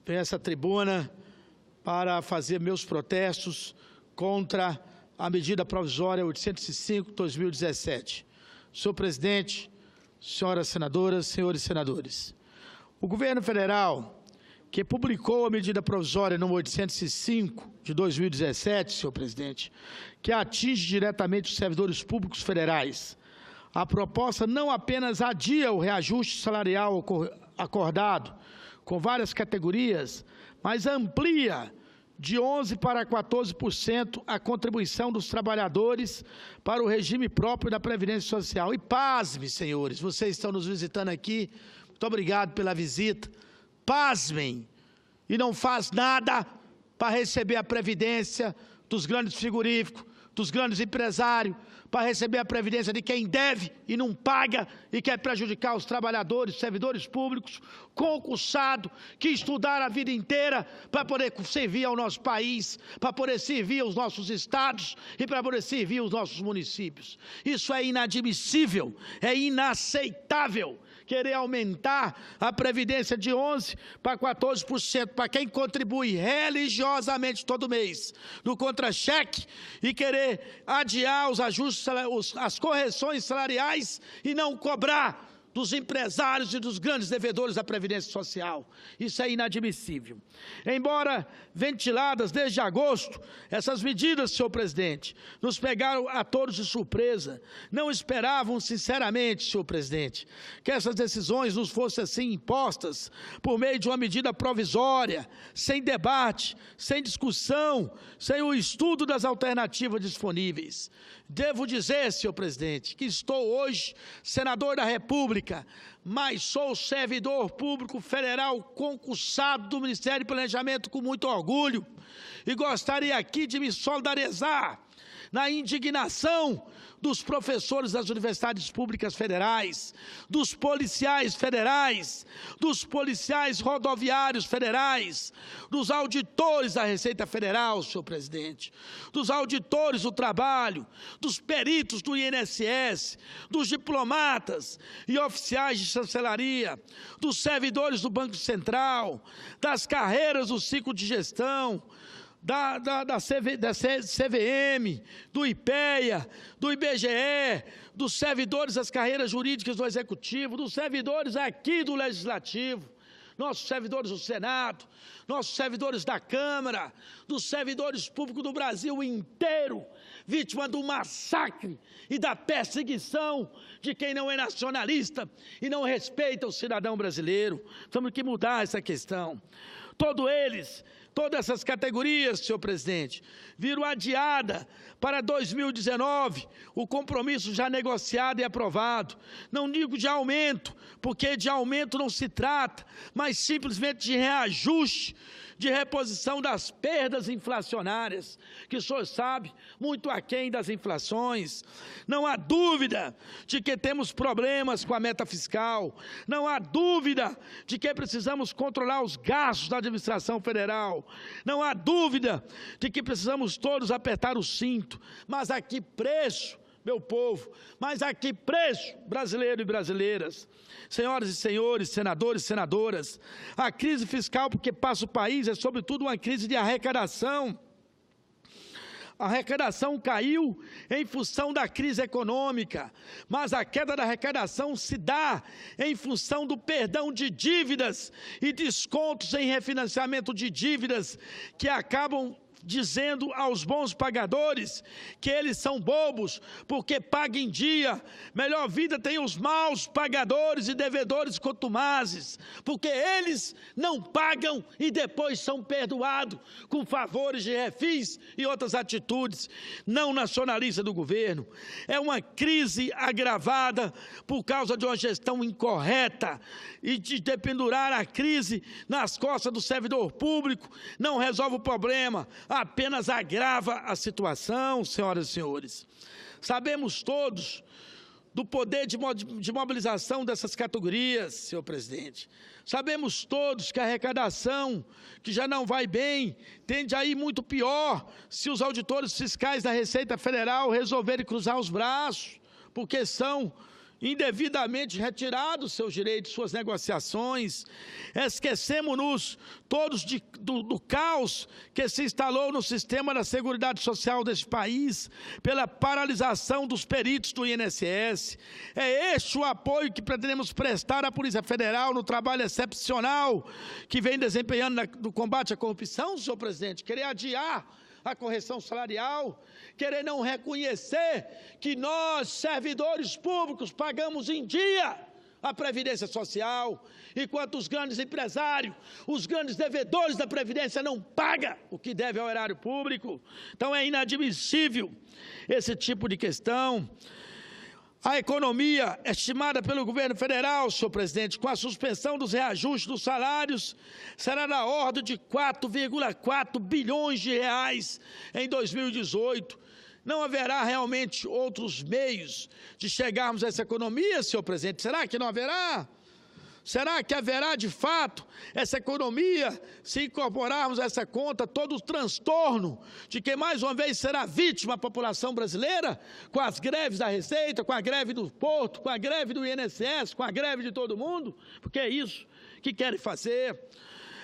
venho a essa tribuna para fazer meus protestos contra a medida provisória 805/2017. Senhor presidente, senhoras senadoras, senhores senadores, o governo federal, que publicou a medida provisória número 805 de 2017, senhor presidente, que atinge diretamente os servidores públicos federais. A proposta não apenas adia o reajuste salarial acordado com várias categorias, mas amplia de 11% para 14% a contribuição dos trabalhadores para o regime próprio da Previdência Social. E pasmem, senhores, vocês estão nos visitando aqui, muito obrigado pela visita, pasmem, e não faz nada para receber a Previdência dos grandes frigoríficos, dos grandes empresários, para receber a previdência de quem deve e não paga e quer prejudicar os trabalhadores, servidores públicos, concursados, que estudaram a vida inteira para poder servir ao nosso país, para poder servir aos nossos estados e para poder servir aos nossos municípios. Isso é inadmissível, é inaceitável querer aumentar a previdência de 11% para 14% para quem contribui religiosamente todo mês no contra-cheque e querer adiar os ajustes, as correções salariais e não cobrar dos empresários e dos grandes devedores da Previdência Social. Isso é inadmissível. Embora ventiladas desde agosto, essas medidas, senhor presidente, nos pegaram a todos de surpresa. Não esperavam, sinceramente, senhor presidente, que essas decisões nos fossem assim impostas por meio de uma medida provisória, sem debate, sem discussão, sem o estudo das alternativas disponíveis. Devo dizer, senhor presidente, que estou hoje senador da República, mas sou servidor público federal concursado do Ministério do Planejamento com muito orgulho e gostaria aqui de me solidarizar na indignação dos professores das universidades públicas federais, dos policiais federais, dos policiais rodoviários federais, dos auditores da Receita Federal, senhor presidente, dos auditores do trabalho, dos peritos do INSS, dos diplomatas e oficiais de chancelaria, dos servidores do Banco Central, das carreiras do ciclo de gestão, da CVM, do IPEA, do IBGE, dos servidores das carreiras jurídicas do Executivo, dos servidores aqui do Legislativo, nossos servidores do Senado, nossos servidores da Câmara, dos servidores públicos do Brasil inteiro, vítima do massacre e da perseguição de quem não é nacionalista e não respeita o cidadão brasileiro. Temos que mudar essa questão. Todas essas categorias, senhor presidente, viram adiada para 2019 o compromisso já negociado e aprovado. Não digo de aumento, porque de aumento não se trata, mas simplesmente de reajuste, de reposição das perdas inflacionárias, que o senhor sabe, muito aquém das inflações. Não há dúvida de que temos problemas com a meta fiscal, não há dúvida de que precisamos controlar os gastos da administração federal, não há dúvida de que precisamos todos apertar o cinto, mas a que preço, meu povo, mas a que preço, brasileiro e brasileiras? Senhoras e senhores, senadores e senadoras, a crise fiscal porque passa o país é sobretudo uma crise de arrecadação. A arrecadação caiu em função da crise econômica, mas a queda da arrecadação se dá em função do perdão de dívidas e descontos em refinanciamento de dívidas que acabam dizendo aos bons pagadores que eles são bobos, porque pagam em dia. Melhor vida tem os maus pagadores e devedores contumazes, porque eles não pagam e depois são perdoados com favores de refis e outras atitudes não nacionalistas do governo. É uma crise agravada por causa de uma gestão incorreta e de dependurar a crise nas costas do servidor público não resolve o problema, apenas agrava a situação, senhoras e senhores. Sabemos todos do poder de mobilização dessas categorias, senhor presidente. Sabemos todos que a arrecadação, que já não vai bem, tende a ir muito pior se os auditores fiscais da Receita Federal resolverem cruzar os braços, porque são indevidamente retirados seus direitos, suas negociações. Esquecemos-nos todos do caos que se instalou no sistema da Seguridade Social deste país, pela paralisação dos peritos do INSS. É este o apoio que pretendemos prestar à Polícia Federal no trabalho excepcional que vem desempenhando no combate à corrupção, senhor presidente? Querer adiar a correção salarial, querer não reconhecer que nós, servidores públicos, pagamos em dia a Previdência Social, enquanto os grandes empresários, os grandes devedores da Previdência não pagam o que deve ao erário público. Então é inadmissível esse tipo de questão. A economia estimada pelo governo federal, senhor presidente, com a suspensão dos reajustes dos salários, será na ordem de 4,4 bilhões de reais em 2018. Não haverá realmente outros meios de chegarmos a essa economia, senhor presidente? Será que não haverá? Será que haverá, de fato, essa economia, se incorporarmos a essa conta todo o transtorno de que, mais uma vez, será vítima a população brasileira, com as greves da Receita, com a greve do Porto, com a greve do INSS, com a greve de todo mundo? Porque é isso que querem fazer.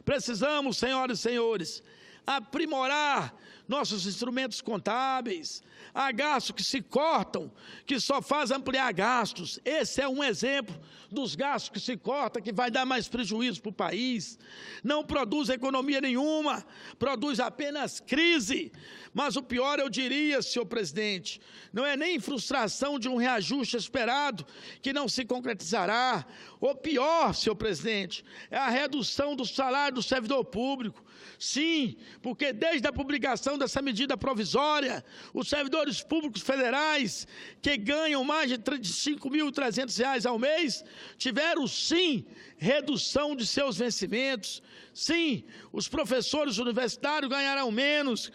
Precisamos, senhoras e senhores, aprimorar nossos instrumentos contábeis. Há gastos que se cortam, que só faz ampliar gastos. Esse é um exemplo dos gastos que se cortam, que vai dar mais prejuízo para o país. Não produz economia nenhuma, produz apenas crise. Mas o pior, eu diria, senhor presidente, não é nem frustração de um reajuste esperado, que não se concretizará. O pior, senhor presidente, é a redução do salário do servidor público. Sim, porque desde a publicação dessa medida provisória, os servidores públicos federais, que ganham mais de R$ 5.300 ao mês, tiveram, sim, redução de seus vencimentos. Sim, os professores universitários ganharão menos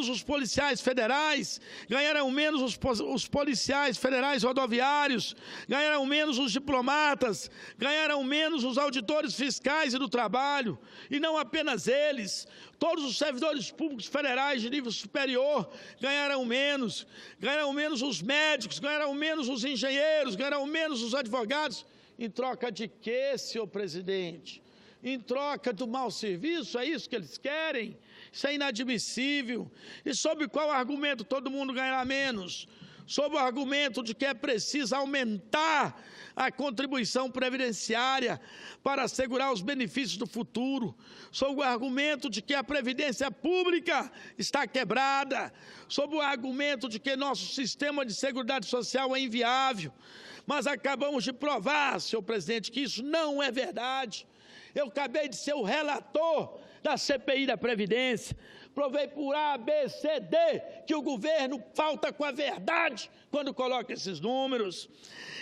os policiais federais, ganharão menos os policiais federais rodoviários, ganharão menos os diplomatas, ganharão menos os auditores fiscais e do trabalho, e não apenas eles. Todos os servidores públicos federais de nível superior ganharão menos os médicos, ganharão menos os engenheiros, ganharão menos os advogados. Em troca de quê, senhor presidente? Em troca do mau serviço? É isso que eles querem? Isso é inadmissível. E sob qual argumento todo mundo ganhará menos? Sob o argumento de que é preciso aumentar a contribuição previdenciária para assegurar os benefícios do futuro, sob o argumento de que a Previdência Pública está quebrada, sob o argumento de que nosso sistema de seguridade social é inviável. Mas acabamos de provar, senhor presidente, que isso não é verdade. Eu acabei de ser o relator da CPI da Previdência. Provei por A, B, C, D que o governo falta com a verdade quando coloca esses números.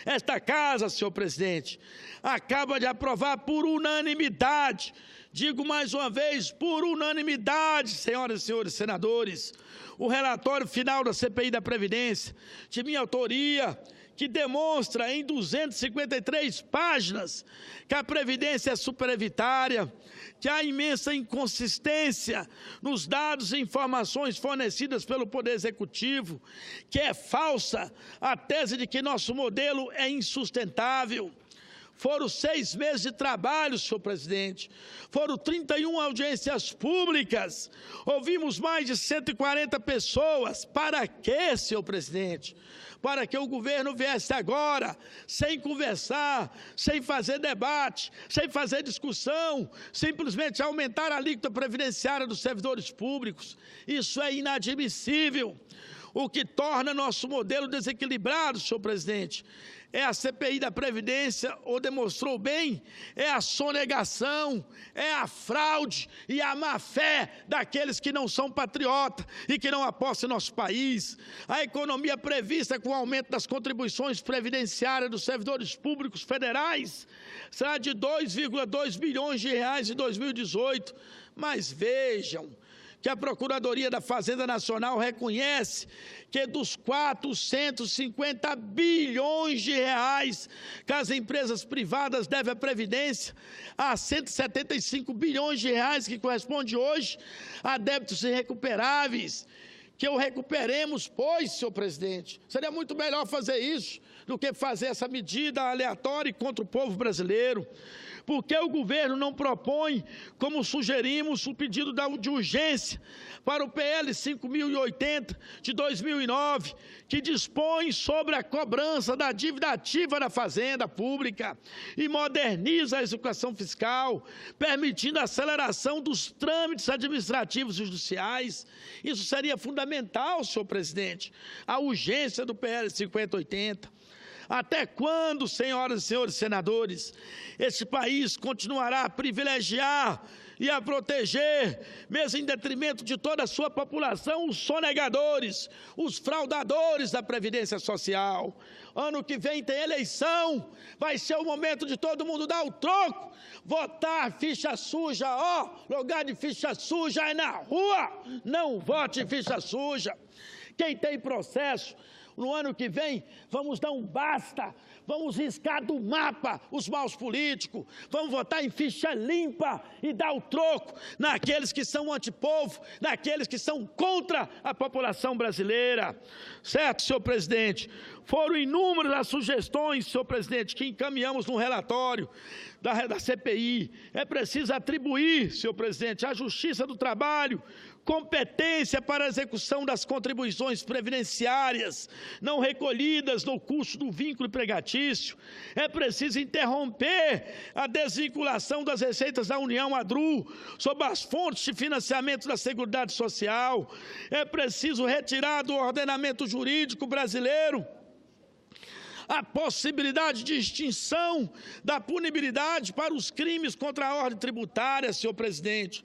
Esta casa, senhor presidente, acaba de aprovar por unanimidade, digo mais uma vez, por unanimidade, senhoras e senhores senadores, o relatório final da CPI da Previdência, de minha autoria, que demonstra em 253 páginas que a Previdência é superavitária, que há imensa inconsistência nos dados e informações fornecidas pelo Poder Executivo, que é falsa a tese de que nosso modelo é insustentável. Foram 6 meses de trabalho, senhor presidente. Foram 31 audiências públicas. Ouvimos mais de 140 pessoas. Para quê, senhor presidente? Para que o governo viesse agora, sem conversar, sem fazer debate, sem fazer discussão, simplesmente aumentar a alíquota previdenciária dos servidores públicos. Isso é inadmissível. O que torna nosso modelo desequilibrado, senhor presidente, é a CPI da Previdência, ou demonstrou bem, é a sonegação, é a fraude e a má-fé daqueles que não são patriotas e que não apostam em nosso país. A economia prevista com o aumento das contribuições previdenciárias dos servidores públicos federais será de 2,2 bilhões de reais em 2018. Mas vejam que a Procuradoria da Fazenda Nacional reconhece que dos 450 bilhões de reais que as empresas privadas devem à Previdência, há 175 bilhões de reais que corresponde hoje a débitos irrecuperáveis, que o recuperemos, pois, senhor presidente, seria muito melhor fazer isso do que fazer essa medida aleatória contra o povo brasileiro. Porque o governo não propõe, como sugerimos, o pedido de urgência para o PL 5.080 de 2009, que dispõe sobre a cobrança da dívida ativa da Fazenda Pública e moderniza a execução fiscal, permitindo a aceleração dos trâmites administrativos e judiciais. Isso seria fundamental, senhor presidente, a urgência do PL 5080. Até quando, senhoras e senhores senadores, esse país continuará a privilegiar e a proteger, mesmo em detrimento de toda a sua população, os sonegadores, os fraudadores da Previdência Social? Ano que vem tem eleição, vai ser o momento de todo mundo dar o troco, votar ficha suja, lugar de ficha suja é na rua, não vote ficha suja. Quem tem processo, no ano que vem, vamos dar um basta, vamos riscar do mapa os maus políticos, vamos votar em ficha limpa e dar o troco naqueles que são antipovo, naqueles que são contra a população brasileira. Certo, senhor presidente? Foram inúmeras as sugestões, senhor presidente, que encaminhamos no relatório da CPI. É preciso atribuir, senhor presidente, à Justiça do Trabalho competência para a execução das contribuições previdenciárias não recolhidas no curso do vínculo empregatício. É preciso interromper a desvinculação das receitas da União ADRU sob as fontes de financiamento da Seguridade Social. É preciso retirar do ordenamento jurídico brasileiro a possibilidade de extinção da punibilidade para os crimes contra a ordem tributária, senhor presidente.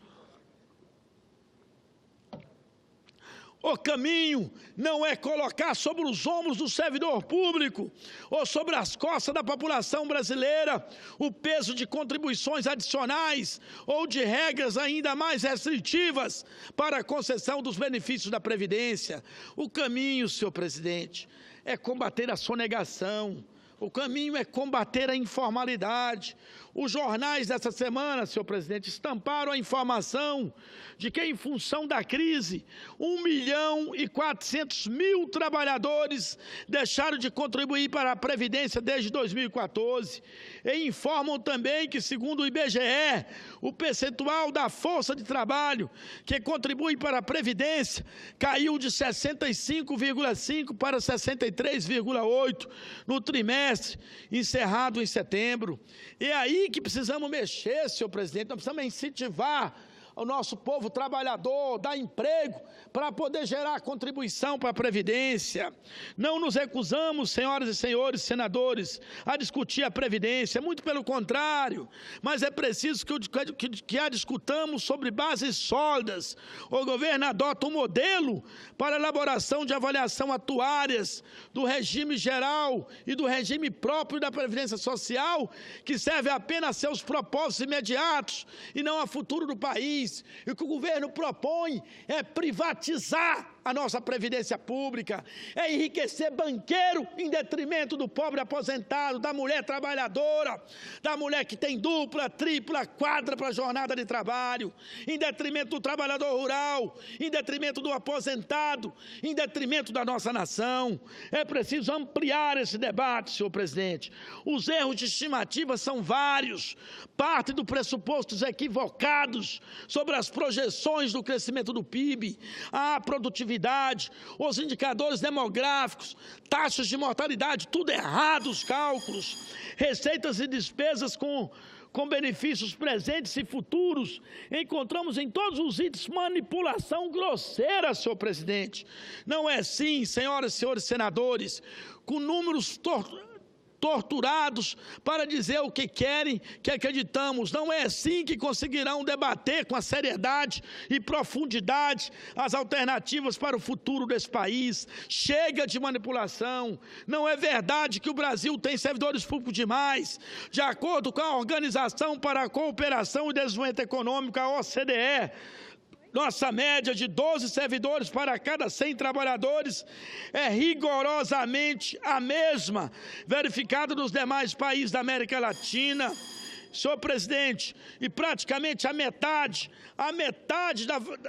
O caminho não é colocar sobre os ombros do servidor público ou sobre as costas da população brasileira o peso de contribuições adicionais ou de regras ainda mais restritivas para a concessão dos benefícios da Previdência. O caminho, senhor presidente, é combater a sonegação. O caminho é combater a informalidade. Os jornais dessa semana, senhor presidente, estamparam a informação de que, em função da crise, 1.400.000 trabalhadores deixaram de contribuir para a Previdência desde 2014. E informam também que, segundo o IBGE, o percentual da força de trabalho que contribui para a Previdência caiu de 65,5% para 63,8% no trimestre encerrado em setembro. É aí que precisamos mexer, senhor presidente. Nós precisamos incentivar o nosso povo trabalhador, dar emprego para poder gerar contribuição para a Previdência. Não nos recusamos, senhoras e senhores senadores, a discutir a Previdência, muito pelo contrário, mas é preciso que a discutamos sobre bases sólidas. O governo adota um modelo para a elaboração de avaliação atuárias do regime geral e do regime próprio da Previdência Social, que serve apenas a seus propósitos imediatos e não a futuro do país. E o que o governo propõe é privatizar a nossa Previdência Pública, é enriquecer banqueiro em detrimento do pobre aposentado, da mulher trabalhadora, da mulher que tem dupla, tripla, quádrupla jornada de trabalho, em detrimento do trabalhador rural, em detrimento do aposentado, em detrimento da nossa nação. É preciso ampliar esse debate, senhor presidente. Os erros de estimativa são vários, parte do pressupostos equivocados sobre as projeções do crescimento do PIB, a produtividade, os indicadores demográficos, taxas de mortalidade, tudo errado os cálculos, receitas e despesas com benefícios presentes e futuros. Encontramos em todos os itens manipulação grosseira, senhor presidente. Não é assim, senhoras e senhores senadores, com números torturados para dizer o que querem, que acreditamos. Não é assim que conseguirão debater com a seriedade e profundidade as alternativas para o futuro desse país. Chega de manipulação. Não é verdade que o Brasil tem servidores públicos demais. De acordo com a Organização para a Cooperação e Desenvolvimento Econômico, a OCDE, nossa média de 12 servidores para cada 100 trabalhadores é rigorosamente a mesma verificada nos demais países da América Latina. senhor presidente, e praticamente a metade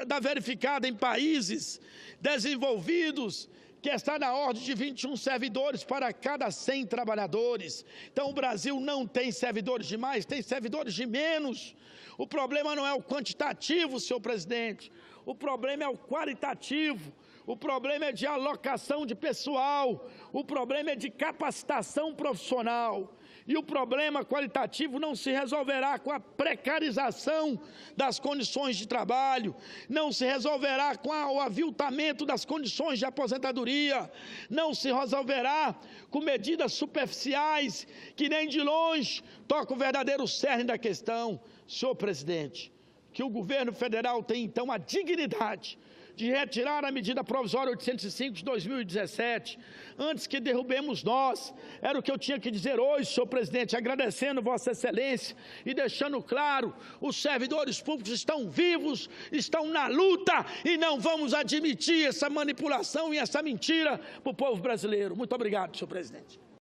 da verificada em países desenvolvidos, que está na ordem de 21 servidores para cada 100 trabalhadores. Então, o Brasil não tem servidores de mais, tem servidores de menos. O problema não é o quantitativo, senhor presidente, o problema é o qualitativo. O problema é de alocação de pessoal, o problema é de capacitação profissional. E o problema qualitativo não se resolverá com a precarização das condições de trabalho, não se resolverá com o aviltamento das condições de aposentadoria, não se resolverá com medidas superficiais que nem de longe tocam o verdadeiro cerne da questão. Senhor presidente, que o governo federal tem então a dignidade de retirar a medida provisória 805 de 2017, antes que derrubemos nós. Era o que eu tinha que dizer hoje, senhor presidente, agradecendo Vossa Excelência e deixando claro, os servidores públicos estão vivos, estão na luta e não vamos admitir essa manipulação e essa mentira para o povo brasileiro. Muito obrigado, senhor presidente.